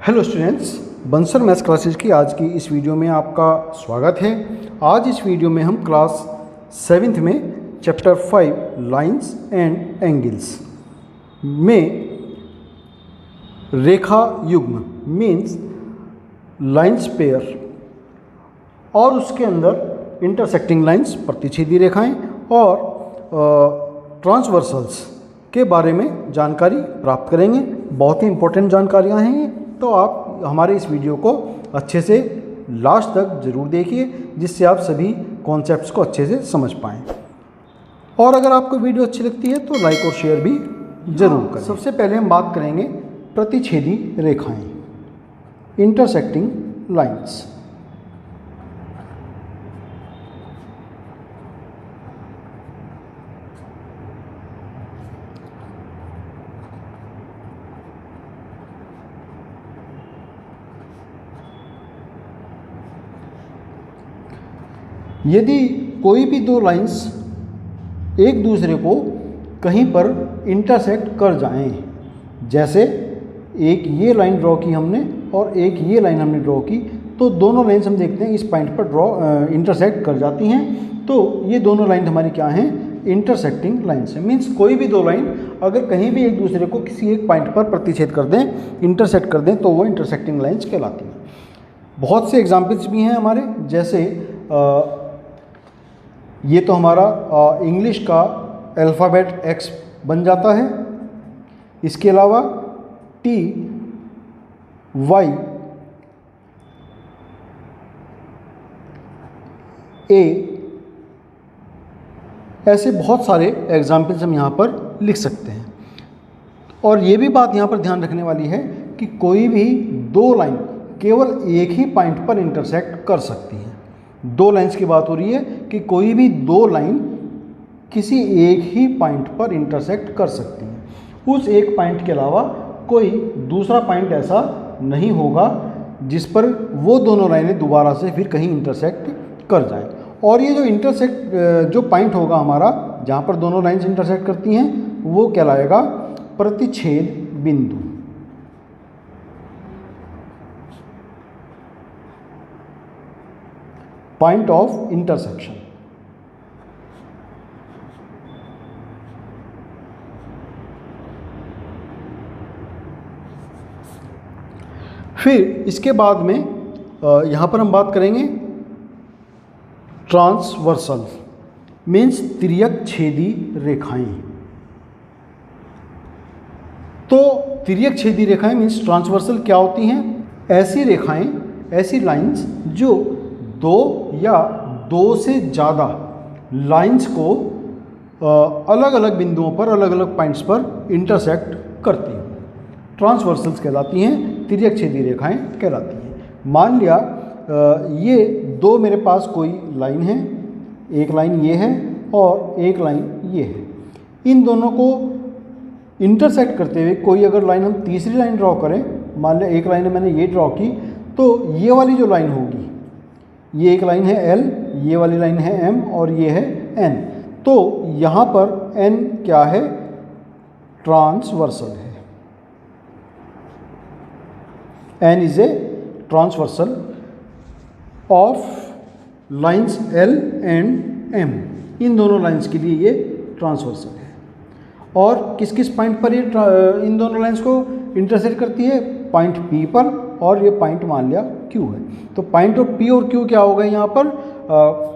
Hello students, बंसर maths classes की आज की इस वीडियो में आपका स्वागत है। आज इस वीडियो में हम क्लास 7th में चैप्टर 5 लाइंस एंड एंगल्स में रेखा युग्म मीन्स लाइंस पेयर और उसके अंदर इंटरसेक्टिंग लाइंस प्रतिच्छेदी रेखाएं और ट्रांसवर्सल्स के बारे में जानकारी प्राप्त करेंगे। बहुत ही इम्पोर्टेंट जानकारियां हैं ये, तो आप हमारे इस वीडियो को अच्छे से लास्ट तक ज़रूर देखिए, जिससे आप सभी कॉन्सेप्ट्स को अच्छे से समझ पाएँ। और अगर आपको वीडियो अच्छी लगती है तो लाइक और शेयर भी ज़रूर करें। सबसे पहले हम बात करेंगे प्रतिच्छेदी रेखाएं, इंटरसेक्टिंग लाइंस। यदि कोई भी दो लाइंस एक दूसरे को कहीं पर इंटरसेक्ट कर जाएं, जैसे एक ये लाइन ड्रॉ की हमने और एक ये लाइन हमने ड्रॉ की, तो दोनों लाइंस हम देखते हैं इस पॉइंट पर इंटरसेक्ट कर जाती हैं। तो ये दोनों लाइन हमारी क्या हैं? इंटरसेक्टिंग लाइन्स है। मीन्स कोई भी दो लाइन अगर कहीं भी एक दूसरे को किसी एक पॉइंट पर प्रतिच्छेद कर दें, इंटरसेक्ट कर दें, तो वो इंटरसेक्टिंग लाइन्स कहलाती हैं। बहुत से एग्जाम्पल्स भी हैं हमारे, जैसे ये तो हमारा इंग्लिश का अल्फ़ाबेट एक्स बन जाता है। इसके अलावा टी वाई ए, ऐसे बहुत सारे एग्जाम्पल्स हम यहाँ पर लिख सकते हैं। और ये भी बात यहाँ पर ध्यान रखने वाली है कि कोई भी दो लाइन केवल एक ही पॉइंट पर इंटरसेक्ट कर सकती हैं। दो लाइंस की बात हो रही है कि कोई भी दो लाइन किसी एक ही पॉइंट पर इंटरसेक्ट कर सकती हैं। उस एक पॉइंट के अलावा कोई दूसरा पॉइंट ऐसा नहीं होगा जिस पर वो दोनों लाइनें दोबारा से फिर कहीं इंटरसेक्ट कर जाएं। और ये जो पॉइंट होगा हमारा, जहाँ पर दोनों लाइन्स इंटरसेक्ट करती हैं, वो कहलाएगा प्रतिच्छेद बिंदु। Point of intersection. फिर इसके बाद में यहाँ पर हम बात करेंगे ट्रांसवर्सल मीन्स तिर्यक छेदी रेखाएं। तो तिर्यक छेदी रेखाएं मीन्स ट्रांसवर्सल क्या होती हैं? ऐसी रेखाएं, ऐसी लाइंस जो दो या दो से ज़्यादा लाइंस को अलग अलग बिंदुओं पर, अलग अलग पॉइंट्स पर इंटरसेक्ट करती हैं, ट्रांसवर्सल्स कहलाती हैं, तिर्यक छेदी रेखाएं कहलाती हैं। मान लिया ये दो मेरे पास कोई लाइन है, एक लाइन ये है और एक लाइन ये है। इन दोनों को इंटरसेक्ट करते हुए कोई अगर लाइन हम तीसरी लाइन ड्रॉ करें, मान लिया एक लाइन मैंने ये ड्रॉ की, तो ये वाली जो लाइन होगी, ये एक लाइन है L, ये वाली लाइन है M और ये है N। तो यहाँ पर N क्या है? ट्रांसवर्सल है। N is a transversal of lines L and M। इन दोनों लाइंस के लिए ये ट्रांसवर्सल है। और किस किस पॉइंट पर ये इन दोनों लाइंस को इंटरसेक्ट करती है? पॉइंट P पर, और ये पॉइंट मान लिया Q है। तो पॉइंट ऑफ P और Q क्या हो गए यहाँ पर?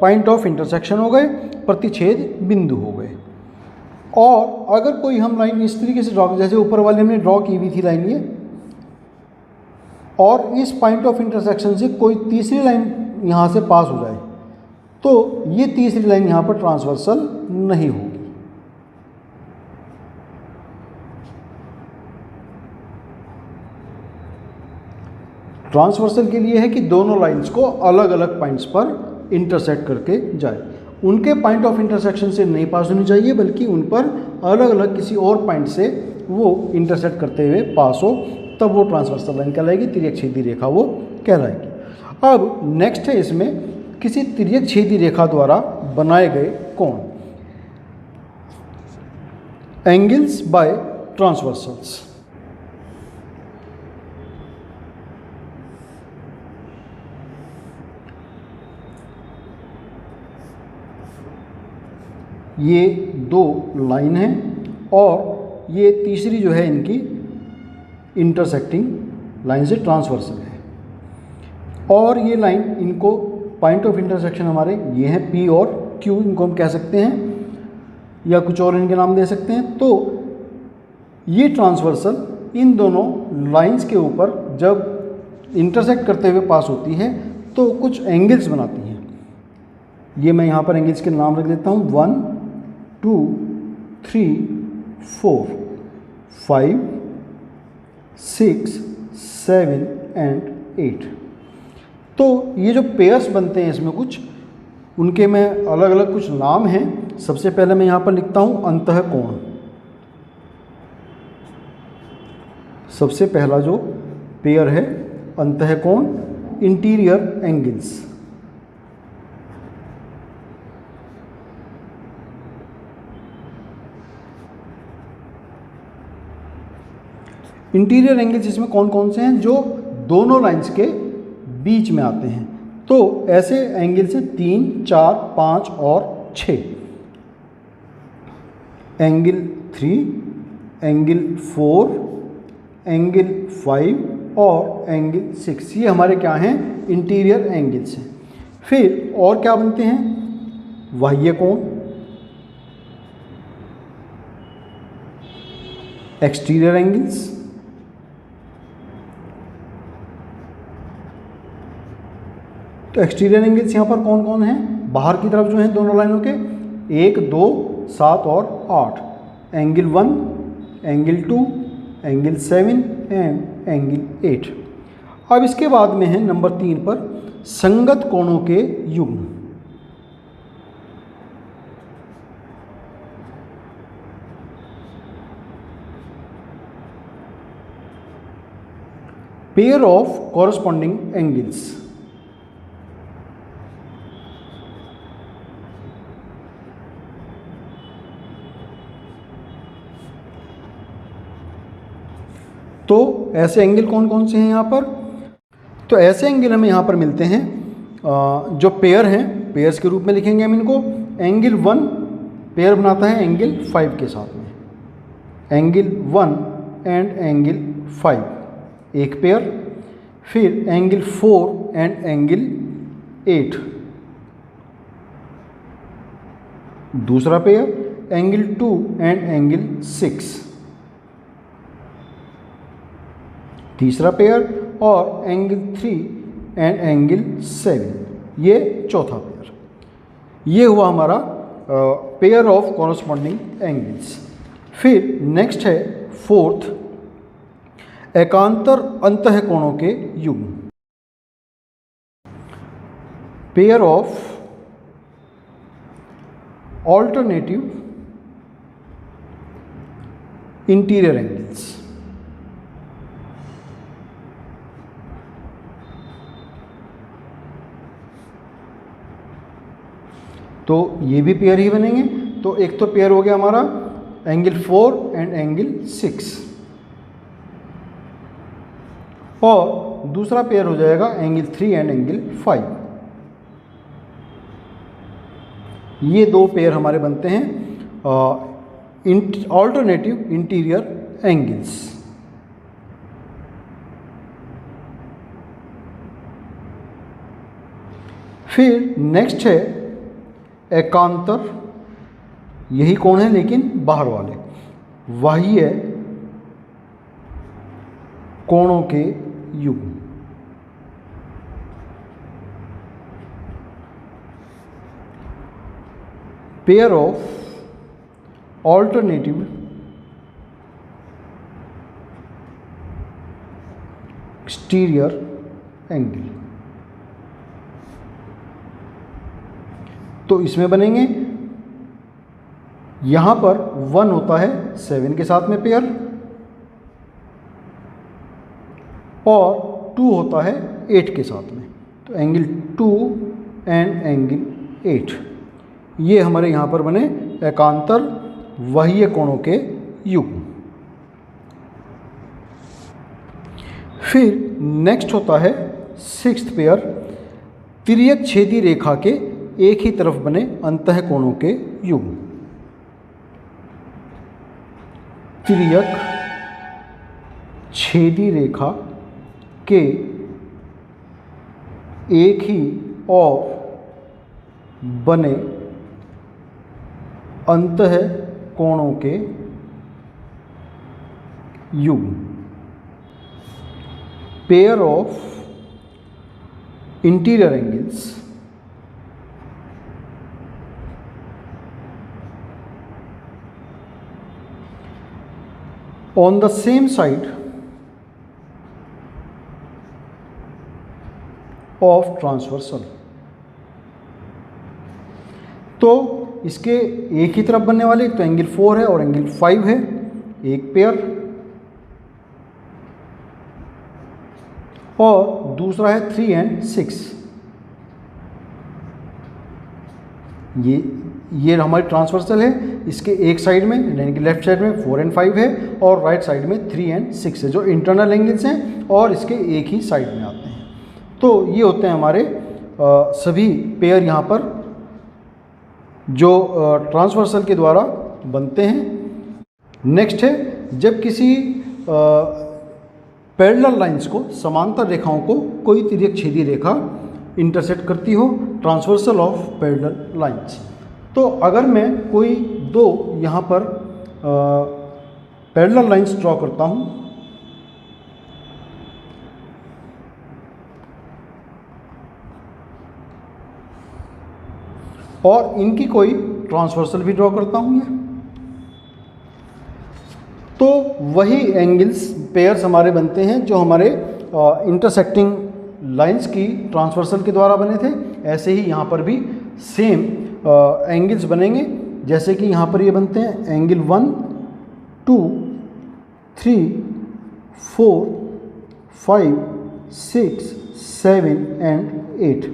पॉइंट ऑफ इंटरसेक्शन हो गए, प्रतिच्छेद बिंदु हो गए। और अगर कोई हम लाइन इस तरीके से ड्रॉ, जैसे ऊपर वाले हमने ड्रॉ की हुई थी लाइन ये, और इस पॉइंट ऑफ इंटरसेक्शन से कोई तीसरी लाइन यहाँ से पास हो जाए, तो ये तीसरी लाइन यहाँ पर ट्रांसवर्सल नहीं होगी। ट्रांसवर्सल के लिए है कि दोनों लाइंस को अलग अलग पॉइंट्स पर इंटरसेक्ट करके जाए। उनके पॉइंट ऑफ इंटरसेक्शन से नहीं पास होनी चाहिए, बल्कि उन पर अलग अलग किसी और पॉइंट से वो इंटरसेक्ट करते हुए पास हो, तब वो ट्रांसवर्सल लाइन कहलाएगी, तिर्यक छेदी रेखा वो कहलाएगी। अब नेक्स्ट है इसमें किसी तिर्यक छेदी रेखा द्वारा बनाए गए कोण, एंगल्स बाय ट्रांसवर्सल्स। ये दो लाइन हैं और ये तीसरी जो है इनकी इंटरसेक्टिंग लाइन से ट्रांसवर्सल है। और ये लाइन, इनको पॉइंट ऑफ इंटरसेक्शन हमारे ये हैं P और Q, इनको हम कह सकते हैं या कुछ और इनके नाम दे सकते हैं। तो ये ट्रांसवर्सल इन दोनों लाइंस के ऊपर जब इंटरसेक्ट करते हुए पास होती है तो कुछ एंगल्स बनाती हैं। ये मैं यहाँ पर एंगल्स के नाम रख देता हूँ, 1 2 3 4 5 6 7 एंड 8। तो ये जो पेयर्स बनते हैं इसमें कुछ उनके में अलग अलग कुछ नाम हैं। सबसे पहले मैं यहाँ पर लिखता हूँ अंतःकोण। सबसे पहला जो पेयर है अंतःकोण, इंटीरियर एंगल्स। इंटीरियर एंगल्स इसमें कौन कौन से हैं? जो दोनों लाइंस के बीच में आते हैं। तो ऐसे एंगल्स हैं 3, 4, 5 और 6। एंगल 3, एंगल 4, एंगल 5 और एंगल 6, ये हमारे क्या हैं? इंटीरियर एंगल्स हैं। फिर और क्या बनते हैं? बाह्य कोण, एक्सटीरियर एंगल्स, तो एक्सटीरियर एंगल्स यहाँ पर कौन कौन हैं? बाहर की तरफ जो हैं दोनों लाइनों के 1, 2, 7 और 8। Angle 1, angle 2, angle 7 and angle 8। अब इसके बाद में है नंबर 3 पर संगत कोणों के युग्म। Pair of corresponding angles. तो ऐसे एंगल कौन कौन से हैं यहाँ पर? तो ऐसे एंगल हमें यहाँ पर मिलते हैं जो पेयर हैं, पेयर्स के रूप में लिखेंगे हम इनको। एंगल 1 पेयर बनाता है एंगल 5 के साथ में, एंगल 1 एंड एंगल 5 एक पेयर। फिर एंगल 4 एंड एंगल 8 दूसरा पेयर। एंगल 2 एंड एंगल 6 तीसरा पेयर। और एंगल 3 एंड एंगल 7 ये चौथा पेयर। ये हुआ हमारा पेयर ऑफ कॉरस्पॉन्डिंग एंगल्स। फिर नेक्स्ट है 4th, एकांतर अंतःकोणों के युग्म। Pair of alternative interior angles. तो ये भी पेयर ही बनेंगे। तो एक तो पेयर हो गया हमारा एंगल 4 एंड एंगल 6 और दूसरा पेयर हो जाएगा एंगल 3 एंड एंगल 5। ये दो पेयर हमारे बनते हैं ऑल्टरनेटिव इंटीरियर एंगल्स। फिर नेक्स्ट है एकांतर, यही कोण है लेकिन बाहर वाले, बाह्य कोणों के युग्म। Pair of alternative exterior angle. तो इसमें बनेंगे, यहां पर 1 होता है 7 के साथ में पेयर और 2 होता है 8 के साथ में। तो एंगल 2 एंड एंगल 8 ये हमारे यहाँ पर बने एकांतर बाह्य कोणों के युग्म। फिर नेक्स्ट होता है 6th पेयर, तिर्यक छेदी रेखा के एक ही तरफ बने अंतःकोणों के युग्म। तिर्यक छेदी रेखा के एक ही और बने अंतः कोणों के युग्म, pair of interior angles on the same side of transversal। तो इसके एक ही तरफ बनने वाले तो एंगल 4 है और एंगल 5 है, एक पेयर, और दूसरा है 3 एंड 6। ये हमारी ट्रांसवर्सल है, इसके एक साइड में यानी कि लेफ्ट साइड में 4 एंड 5 है और राइट साइड में 3 एंड 6 है, जो इंटरनल एंगल्स हैं और इसके एक ही साइड में आते हैं। तो ये होते हैं हमारे सभी पेयर यहाँ पर जो ट्रांसवर्सल के द्वारा बनते हैं। नेक्स्ट है, जब किसी पैरेलल लाइंस को, समांतर रेखाओं को कोई तिर्यक छेदी रेखा इंटरसेक्ट करती हो, ट्रांसवर्सल ऑफ पैरेलल लाइंस। तो अगर मैं कोई दो यहाँ पर पैरेलल लाइंस ड्रॉ करता हूँ, और इनकी कोई ट्रांसवर्सल भी ड्रॉ करता हूँ ये, तो वही एंगल्स पेयर्स हमारे बनते हैं जो हमारे इंटरसेक्टिंग लाइंस की ट्रांसवर्सल के द्वारा बने थे। ऐसे ही यहाँ पर भी सेम एंगल्स बनेंगे, जैसे कि यहाँ पर ये बनते हैं एंगल 1, 2, 3, 4, 5, 6, 7 एंड 8।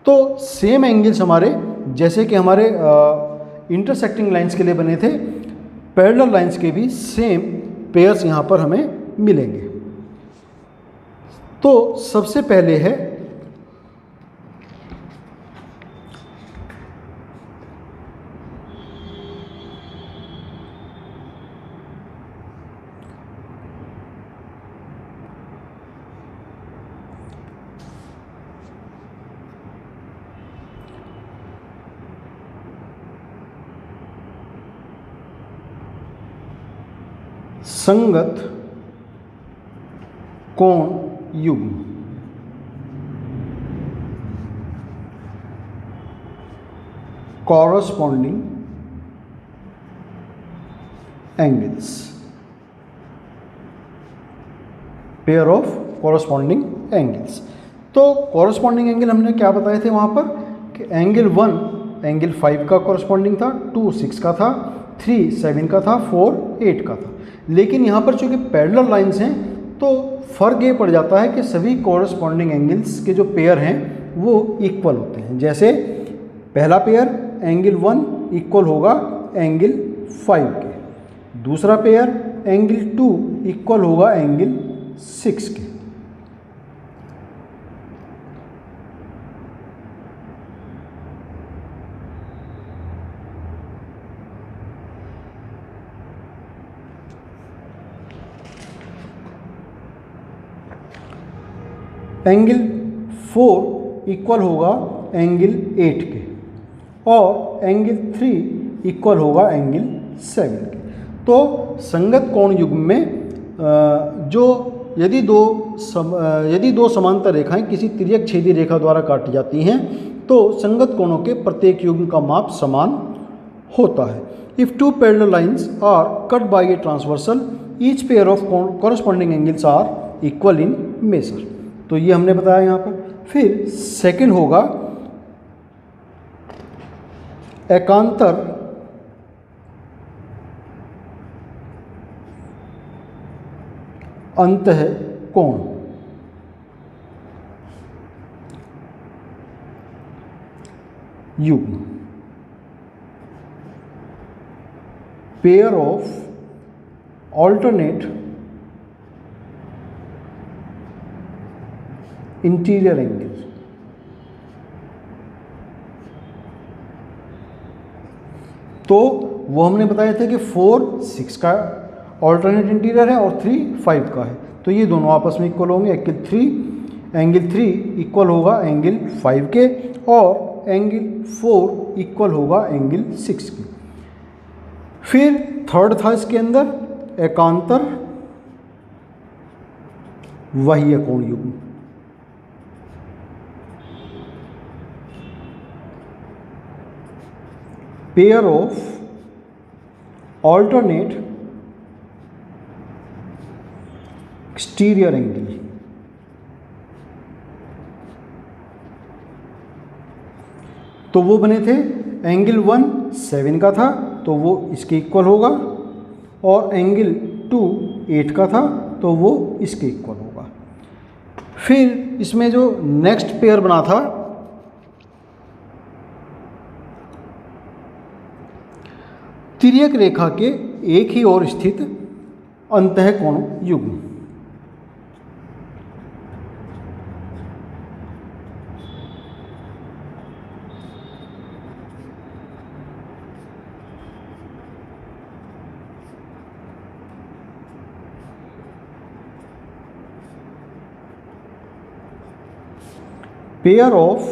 तो सेम एंगल्स हमारे जैसे कि हमारे इंटरसेक्टिंग लाइंस के लिए बने थे, पैरेलल लाइंस के भी सेम पेयर्स यहाँ पर हमें मिलेंगे। तो सबसे पहले है संगत कोण युग्म। Corresponding angles, pair of corresponding angles. तो कॉरस्पॉन्डिंग एंगल हमने क्या बताए थे वहां पर कि एंगल 1 एंगल 5 का कॉरस्पॉन्डिंग था, 2 6 का था, 3 7 का था, 4 8 का था। लेकिन यहाँ पर चूंकि पैरेलल लाइंस हैं तो फ़र्क ये पड़ जाता है कि सभी कॉरस्पॉन्डिंग एंगल्स के जो पेयर हैं वो इक्वल होते हैं। जैसे पहला पेयर एंगल 1 इक्वल होगा एंगल 5 के, दूसरा पेयर एंगल 2 इक्वल होगा एंगल 6 के। एंगल 4 इक्वल होगा एंगल 8 के और एंगल 3 इक्वल होगा एंगल 7 के। तो संगत कोण युग्म में जो यदि दो समांतर रेखाएं किसी तिर्यक छेदी रेखा द्वारा काटी जाती हैं तो संगत कोणों के प्रत्येक युग्म का माप समान होता है। If two parallel lines are cut by a transversal each pair of corresponding angles are equal in measure. तो ये हमने बताया यहाँ पर। फिर सेकंड होगा एकांतर अंतः कोण। युग्म, pair of alternate interior angle. तो वो हमने बताया था कि 4 6 का ऑल्टरनेट इंटीरियर है और 3 5 का है, तो ये दोनों आपस में इक्वल होंगे। एंगल 3 इक्वल होगा एंगल 5 के और एंगल 4 इक्वल होगा एंगल 6 के। फिर थर्ड था इसके अंदर एकांतर बाह्य कोण युग्म। Pair of alternate exterior angle. तो वो बने थे एंगल 1 7 का था तो वो इसके इक्वल होगा, और एंगल 2 8 का था तो वो इसके इक्वल होगा। फिर इसमें जो नेक्स्ट पेयर बना था तिर्यक रेखा के एक ही ओर स्थित अंतःकोण युग्म। pair of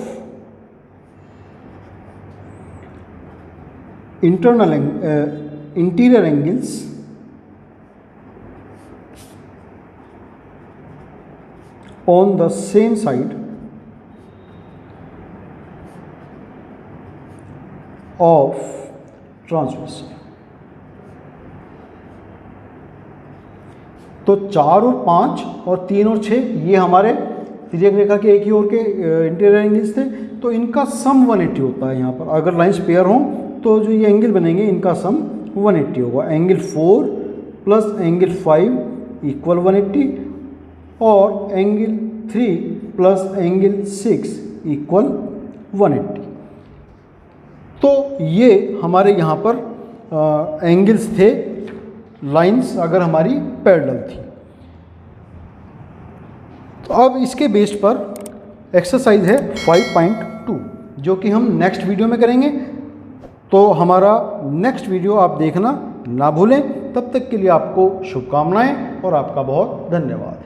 interior angles on the same side of transversal। तो 4 और 5 और 3 और 6 ये हमारे तिर्यक रेखा के एक ही ओर के इंटीरियर एंगल्स थे, तो इनका सम 180 होता है। यहाँ पर अगर लाइंस पेयर हों तो जो ये एंगल बनेंगे इनका सम 180 होगा। एंगल 4 प्लस एंगल 5 इक्वल 180 और एंगल 3 प्लस एंगल 6 इक्वल 180। तो ये हमारे यहाँ पर एंगल्स थे, लाइंस अगर हमारी पैरेलल थी। तो अब इसके बेस पर एक्सरसाइज है 5.2 जो कि हम नेक्स्ट वीडियो में करेंगे। तो हमारा नेक्स्ट वीडियो आप देखना ना भूलें। तब तक के लिए आपको शुभकामनाएं और आपका बहुत धन्यवाद।